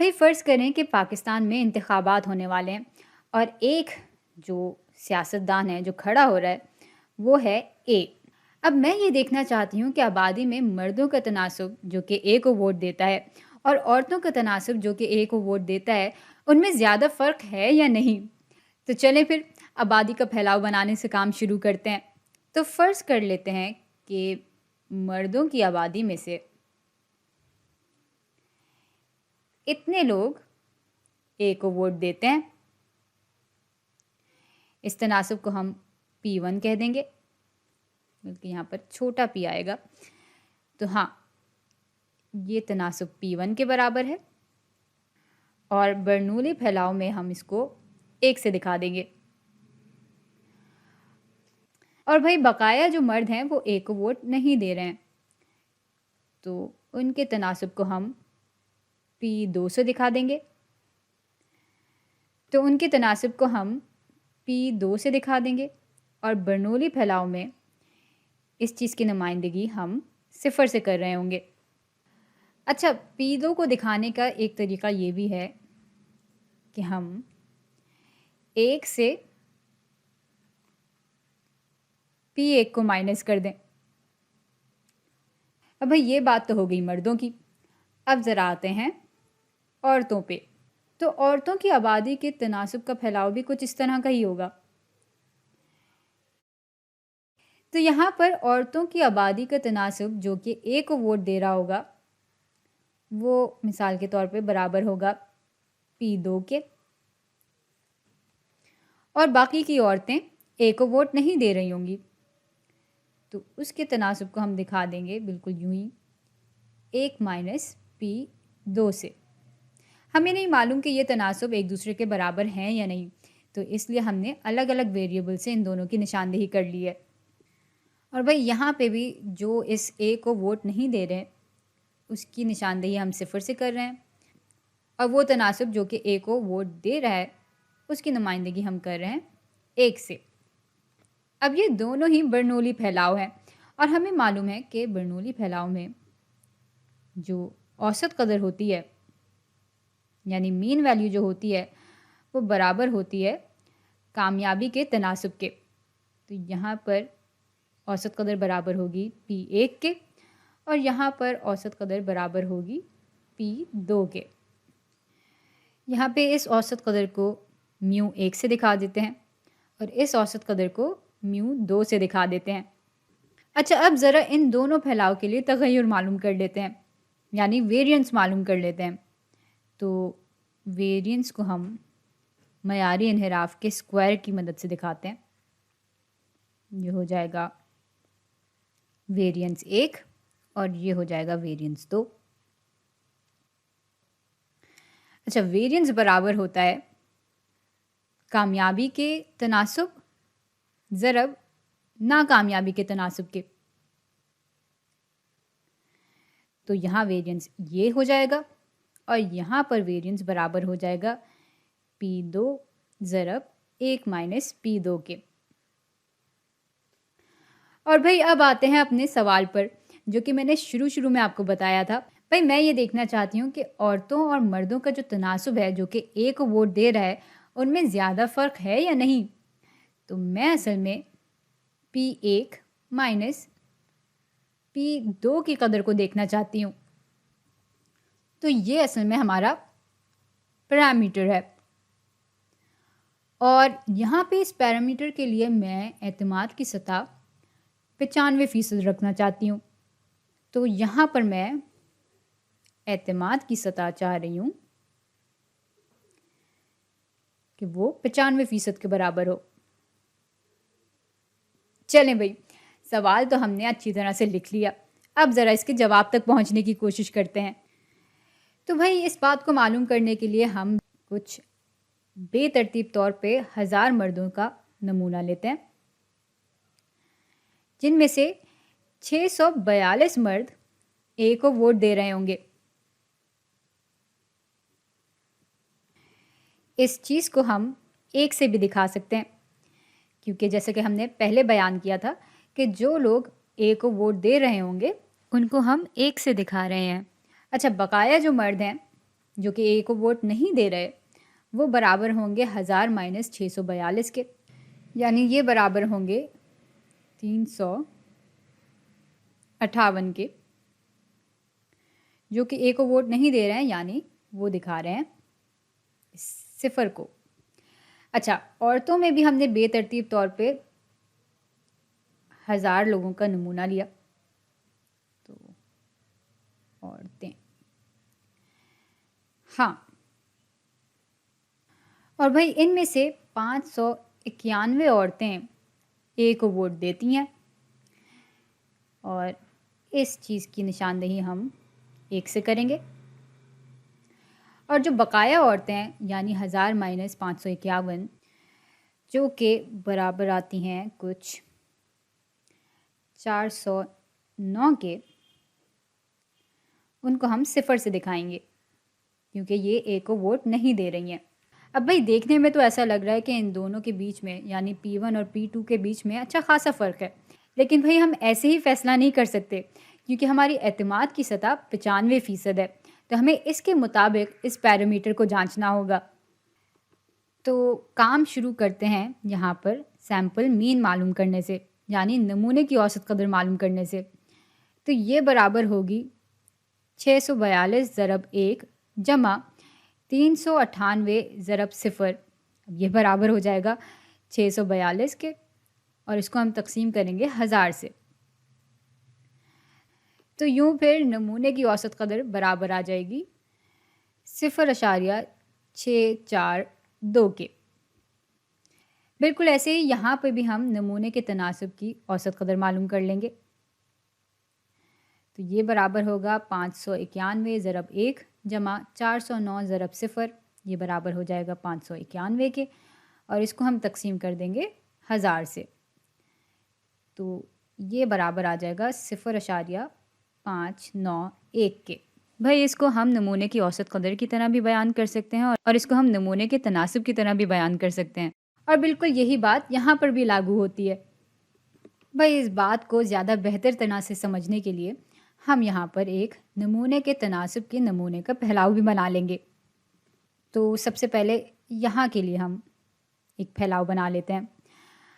भाई फ़र्ज़ करें कि पाकिस्तान में इंतखाबात होने वाले हैं और एक जो सियासतदान है जो खड़ा हो रहा है वो है ए। अब मैं ये देखना चाहती हूँ कि आबादी में मर्दों का तनासुब जो कि ए को वोट देता है और औरतों का तनासुब जो कि ए को वोट देता है, उनमें ज़्यादा फ़र्क है या नहीं। तो चलें फिर आबादी का फैलाव बनाने से काम शुरू करते हैं। तो फ़र्ज़ कर लेते हैं कि मर्दों की आबादी में से इतने लोग ए को वोट देते हैं। इस तनासुब को हम P1 कह देंगे, बल्कि यहाँ पर छोटा p आएगा। तो हाँ, ये तनासुब P1 के बराबर है और बर्नूली फैलाव में हम इसको 1 से दिखा देंगे। और भाई बकाया जो मर्द हैं वो ए को वोट नहीं दे रहे हैं, तो उनके तनासुब को हम P2 से दिखा देंगे। तो उनके तनासुब को हम P2 से दिखा देंगे और बर्नौली फैलाव में इस चीज़ की नुमाइंदगी हम 0 से कर रहे होंगे। अच्छा, P2 को दिखाने का एक तरीका ये भी है कि हम 1 से P1 को माइनस कर दें। अब भाई ये बात तो हो गई मर्दों की। अब ज़रा आते हैं औरतों पे। तो औरतों की आबादी के तनासुब का फैलाव भी कुछ इस तरह का ही होगा। तो यहाँ पर औरतों की आबादी का तनासुब जो कि ए को वोट दे रहा होगा, वो मिसाल के तौर पे बराबर होगा P2 के, और बाकी की औरतें ए को वोट नहीं दे रही होंगी, तो उसके तनासुब को हम दिखा देंगे बिल्कुल यूं ही 1 माइनस P2 से। हमें नहीं मालूम कि ये तनासुब एक दूसरे के बराबर हैं या नहीं, तो इसलिए हमने अलग अलग वेरिएबल से इन दोनों की निशानदेही कर ली है। और भाई यहाँ पे भी जो इस ए को वोट नहीं दे रहे हैं उसकी निशानदेही हम 0 से कर रहे हैं, और वो तनासुब जो कि ए को वोट दे रहा है उसकी नुमाइंदगी हम कर रहे हैं 1 से। अब ये दोनों ही बर्नौली फैलाव हैं और हमें मालूम है कि बर्नौली फैलाव में जो औसत कदर होती है, यानी मीन वैल्यू जो होती है, वो बराबर होती है कामयाबी के तनासुब के। तो यहाँ पर औसत कदर बराबर होगी P1 के और यहाँ पर औसत कदर बराबर होगी P2 के। यहाँ पे इस औसत कदर को μ1 से दिखा देते हैं और इस औसत कदर को μ2 से दिखा देते हैं। अच्छा, अब ज़रा इन दोनों फैलाव के लिए तग़य्युर मालूम कर लेते हैं, यानी वेरिएंस मालूम कर लेते हैं। तो वेरिएंस को हम मयारी इन्हिराफ के स्क्वायर की मदद से दिखाते हैं। ये हो जाएगा वेरिएंस 1 और ये हो जाएगा वेरिएंस 2। अच्छा, वेरिएंस बराबर होता है कामयाबी के तनासुब ज़रब नाकामयाबी के तनासुब के। तो यहाँ वेरिएंस ये हो जाएगा और यहाँ पर वेरिएंस बराबर हो जाएगा P2 ज़रब 1 माइनस P2 के। और भाई अब आते हैं अपने सवाल पर, जो कि मैंने शुरू में आपको बताया था। भाई मैं ये देखना चाहती हूँ कि औरतों और मर्दों का जो तनासुब है जो कि ए को वोट दे रहा है, उनमें ज़्यादा फ़र्क है या नहीं। तो मैं असल में P1 माइनस P2 की कदर को देखना चाहती हूँ। तो ये असल में हमारा पैरामीटर है और यहाँ पे इस पैरामीटर के लिए मैं एतमाद की सतह 95% रखना चाहती हूँ। तो यहाँ पर मैं एतमाद की सतह चाह रही हूँ कि वो 95% के बराबर हो। चलें भाई, सवाल तो हमने अच्छी तरह से लिख लिया, अब ज़रा इसके जवाब तक पहुँचने की कोशिश करते हैं। तो भाई इस बात को मालूम करने के लिए हम कुछ बेतरतीब तौर पे 1000 मर्दों का नमूना लेते हैं, जिनमें से 642 मर्द ए को वोट दे रहे होंगे। इस चीज़ को हम 1 से भी दिखा सकते हैं, क्योंकि जैसे कि हमने पहले बयान किया था कि जो लोग ए को वोट दे रहे होंगे उनको हम 1 से दिखा रहे हैं। अच्छा, बकाया जो मर्द हैं जो कि ए को वोट नहीं दे रहे, वो बराबर होंगे 1000 माइनस 642 के, यानी ये बराबर होंगे 358 के, जो कि ए को वोट नहीं दे रहे हैं, यानी वो दिखा रहे हैं सिफर को। अच्छा, औरतों में भी हमने बेतरतीब तौर पे 1000 लोगों का नमूना लिया। तो औरतें, हाँ, और भाई इनमें से 591 औरतें ए को वोट देती हैं, और इस चीज़ की निशानदेही हम 1 से करेंगे। और जो बकाया औरतें हैं, यानी 1000 माइनस 551, जो कि बराबर आती हैं कुछ 409 के, उनको हम सिफर से दिखाएंगे, क्योंकि ये ए को वोट नहीं दे रही हैं। अब भाई देखने में तो ऐसा लग रहा है कि इन दोनों के बीच में, यानी P1 और P2 के बीच में अच्छा खासा फ़र्क है, लेकिन भाई हम ऐसे ही फैसला नहीं कर सकते, क्योंकि हमारी एतमाद की सतह 95% है। तो हमें इसके मुताबिक इस पैरामीटर को जांचना होगा। तो काम शुरू करते हैं यहाँ पर सैम्पल मीन मालूम करने से, यानी नमूने की औसत कदर मालूम करने से। तो ये बराबर होगी 642 ज़रब 1 जमा 398 ज़रब 0। अब ये बराबर हो जाएगा 642 के, और इसको हम तकसीम करेंगे 1000 से। तो यूँ फिर नमूने की औसत कदर बराबर आ जाएगी 0.642 के। बिल्कुल ऐसे ही यहाँ पर भी हम नमूने के तनासब की औसत कदर मालूम कर लेंगे। तो ये बराबर होगा 591 ज़रब 1 जमा 409 ज़रब 0। ये बराबर हो जाएगा 591 के, और इसको हम तकसीम कर देंगे 1000 से। तो ये बराबर आ जाएगा 0.591 के। भाई इसको हम नमूने की औसत कदर की तरह भी बयान कर सकते हैं, और इसको हम नमूने के तनासब की तरह भी बयान कर सकते हैं, और बिल्कुल यही बात यहाँ पर भी लागू होती है। भाई इस बात को ज़्यादा बेहतर तरह से समझने के लिए हम यहाँ पर एक नमूने के तनासब के नमूने का फैलाव भी बना लेंगे। तो सबसे पहले यहाँ के लिए हम एक फैलाव बना लेते हैं।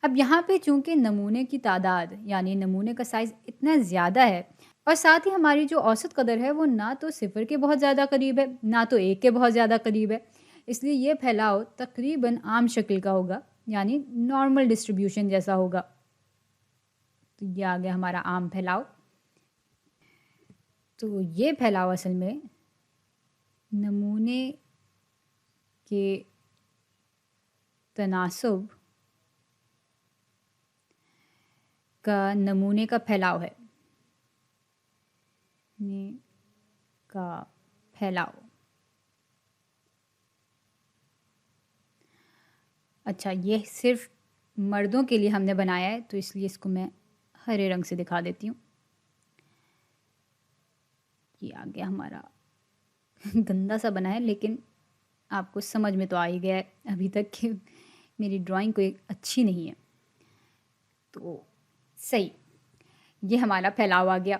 अब यहाँ पे चूंकि नमूने की तादाद, यानी नमूने का साइज़ इतना ज़्यादा है, और साथ ही हमारी जो औसत कदर है वो ना तो 0 के बहुत ज़्यादा करीब है, ना तो 1 के बहुत ज़्यादा करीब है, इसलिए ये फैलाव तकरीबन आम शक्ल का होगा, यानी नॉर्मल डिस्ट्रीब्यूशन जैसा होगा। तो ये आ गया हमारा आम फैलाव। तो ये फैलाव असल में नमूने के तनासब का नमूने का फैलाव है, का फैलाव। अच्छा, ये सिर्फ मर्दों के लिए हमने बनाया है, तो इसलिए इसको मैं हरे रंग से दिखा देती हूँ। ये आ गया हमारा गंदा सा बना है, लेकिन आपको समझ में तो आ ही गया है अभी तक कि मेरी ड्राइंग कोई अच्छी नहीं है। तो सही, ये हमारा फैलाव आ गया।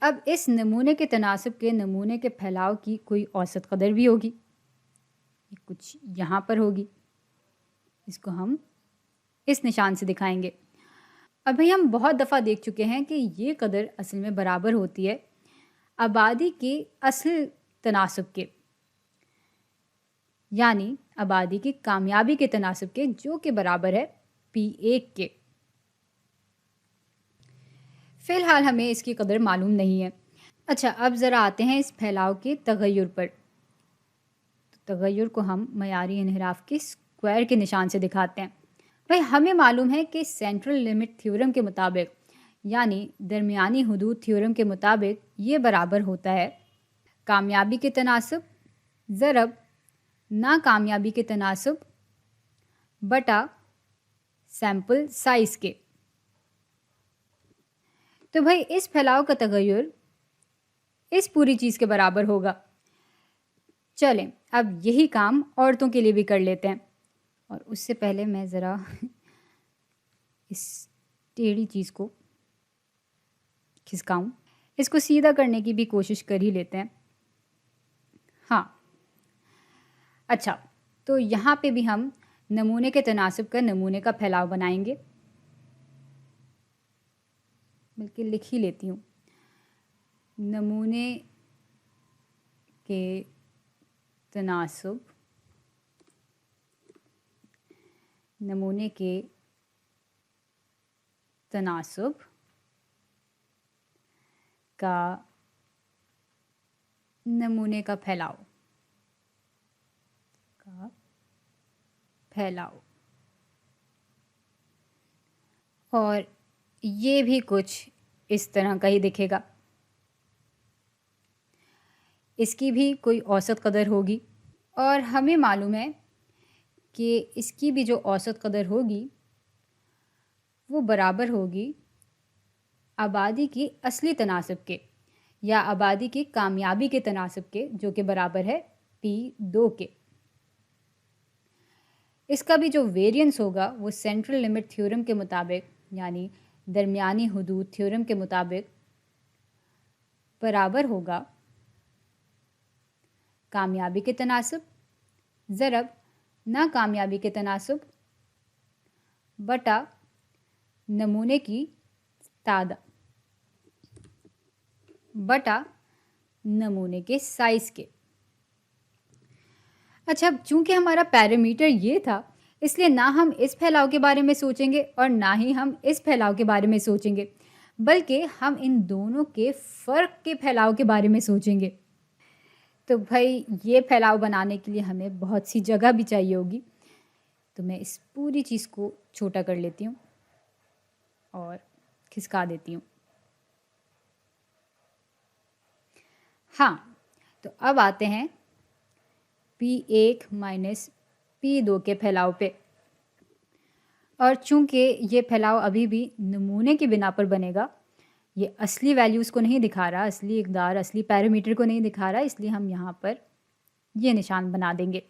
अब इस नमूने के तनासब के नमूने के फैलाव की कोई औसत कदर भी होगी, कुछ यहाँ पर होगी, इसको हम इस निशान से दिखाएंगे। अब भाई हम बहुत दफ़ा देख चुके हैं कि ये कदर असल में बराबर होती है आबादी के असल तनासब के, यानी आबादी की कामयाबी के तनासब के, जो कि बराबर है P1 के। फ़िलहाल हमें इसकी कदर मालूम नहीं है। अच्छा, अब ज़रा आते हैं इस फैलाव के तगय्युर पर। तो तगय्युर को हम मयारी इन्हिराफ के स्क्वायर के निशान से दिखाते हैं। भाई हमें मालूम है कि सेंट्रल लिमिट थ्योरम के मुताबिक, यानी दरमियानी हुदूद थ्योरम के मुताबिक, ये बराबर होता है कामयाबी के तनासब ज़रब नाकामयाबी के तनासब बटा सैम्पल साइज़ के। तो भाई इस फैलाव का तगय्युर इस पूरी चीज़ के बराबर होगा। चलें, अब यही काम औरतों के लिए भी कर लेते हैं, और उससे पहले मैं ज़रा इस टेढ़ी चीज़ को खिसकाऊं। इसको सीधा करने की भी कोशिश कर ही लेते हैं। हाँ, अच्छा, तो यहाँ पे भी हम नमूने के तनासब का नमूने का फैलाव बनाएंगे। बल्कि लिख ही लेती हूँ, नमूने के तनासब, नमूने के तनासब का नमूने का फैलाव और ये भी कुछ इस तरह का ही दिखेगा। इसकी भी कोई औसत कदर होगी और हमें मालूम है कि इसकी भी जो औसत कदर होगी वो बराबर होगी आबादी की असली तनासब के या आबादी की कामयाबी के तनासब के, जो कि बराबर है P2 के। इसका भी जो वेरिएंस होगा वो सेंट्रल लिमिट थ्योरम के मुताबिक, यानी दरमियानी हुदूद थ्योरम के मुताबिक बराबर होगा कामयाबी के तनासब ज़रब नाकामयाबी के तनासब बटा नमूने की तादाद बटा नमूने के साइज़ के। अच्छा, अब चूंकि हमारा पैरामीटर ये था, इसलिए ना हम इस फैलाव के बारे में सोचेंगे और ना ही हम इस फैलाव के बारे में सोचेंगे, बल्कि हम इन दोनों के फ़र्क के फैलाव के बारे में सोचेंगे। तो भाई ये फैलाव बनाने के लिए हमें बहुत सी जगह भी चाहिए होगी, तो मैं इस पूरी चीज़ को छोटा कर लेती हूँ और खिसका देती हूँ। हाँ, तो अब आते हैं P1 माइनस P2 के फैलाव पे। और चूंकि ये फैलाव अभी भी नमूने की बिना पर बनेगा, ये असली वैल्यूज़ को नहीं दिखा रहा, असली इक़दार, असली पैरामीटर को नहीं दिखा रहा, इसलिए हम यहाँ पर ये निशान बना देंगे।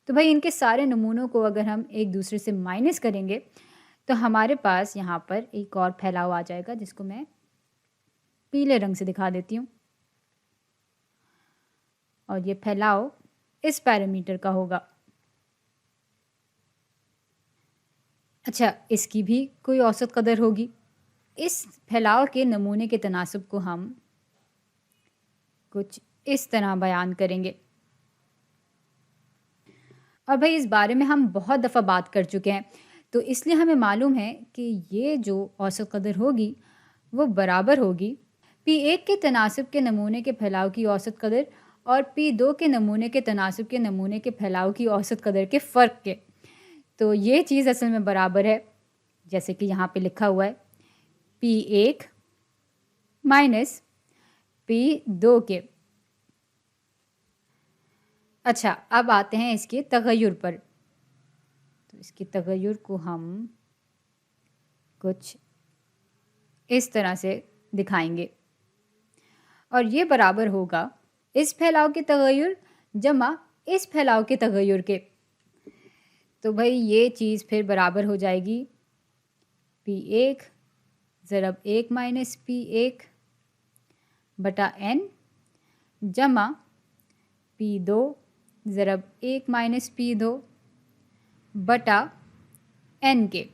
तो भाई इनके सारे नमूनों को अगर हम एक दूसरे से माइनस करेंगे तो हमारे पास यहाँ पर एक और फैलाव आ जाएगा, जिसको मैं पीले रंग से दिखा देती हूँ। और ये फैलाव इस पैरामीटर का होगा। अच्छा, इसकी भी कोई औसत कदर होगी। इस फैलाव के नमूने के तनासब को हम कुछ इस तरह बयान करेंगे। और भाई इस बारे में हम बहुत दफ़ा बात कर चुके हैं, तो इसलिए हमें मालूम है कि ये जो औसत कदर होगी वो बराबर होगी P1 के तनासब के नमूने के फैलाव की औसत कदर और P2 के नमूने के तनासब के नमूने के फैलाव की औसत कदर के फ़र्क के। तो ये चीज़ असल में बराबर है, जैसे कि यहाँ पे लिखा हुआ है, P1 माइनस P2 के। अच्छा, अब आते हैं इसके तगय्युर पर। तो इसके तगय्युर को हम कुछ इस तरह से दिखाएंगे और ये बराबर होगा इस फैलाव के तगय्युर जमा इस फैलाव के तगय्युर के। तो भाई ये चीज़ फिर बराबर हो जाएगी P1 ज़रब 1 माइनस P1 बटा n जमा P2 ज़रब 1 माइनस P2 बटा n के।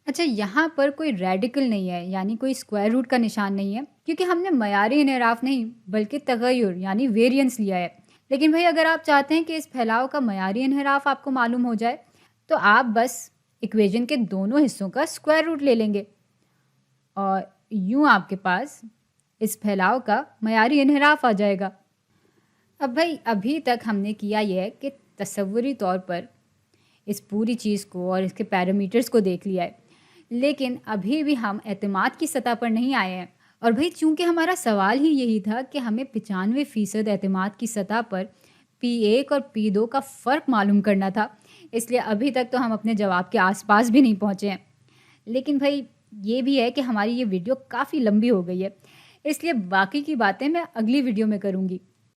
अच्छा, यहाँ पर कोई रेडिकल नहीं है, यानी कोई स्क्वायर रूट का निशान नहीं है, क्योंकि हमने मयारी इनहराफ नहीं बल्कि तगय्युर यानी वेरिएंस लिया है। लेकिन भाई अगर आप चाहते हैं कि इस फैलाव का मयारी इनहराफ आपको मालूम हो जाए, तो आप बस इक्वेशन के दोनों हिस्सों का स्क्वायर रूट ले लेंगे और यूँ आपके पास इस फैलाव का मयारी इनहराफ आ जाएगा। अब भाई अभी तक हमने किया यह है कि तसव्वुरी तौर पर इस पूरी चीज़ को और इसके पैरामीटर्स को देख लिया है, लेकिन अभी भी हम एतमाद की सतह पर नहीं आए हैं। और भाई चूंकि हमारा सवाल ही यही था कि हमें 95% एतमाद की सतह पर P1 और P2 का फ़र्क मालूम करना था, इसलिए अभी तक तो हम अपने जवाब के आसपास भी नहीं पहुँचे हैं। लेकिन भाई ये भी है कि हमारी ये वीडियो काफ़ी लंबी हो गई है, इसलिए बाकी की बातें मैं अगली वीडियो में करूँगी।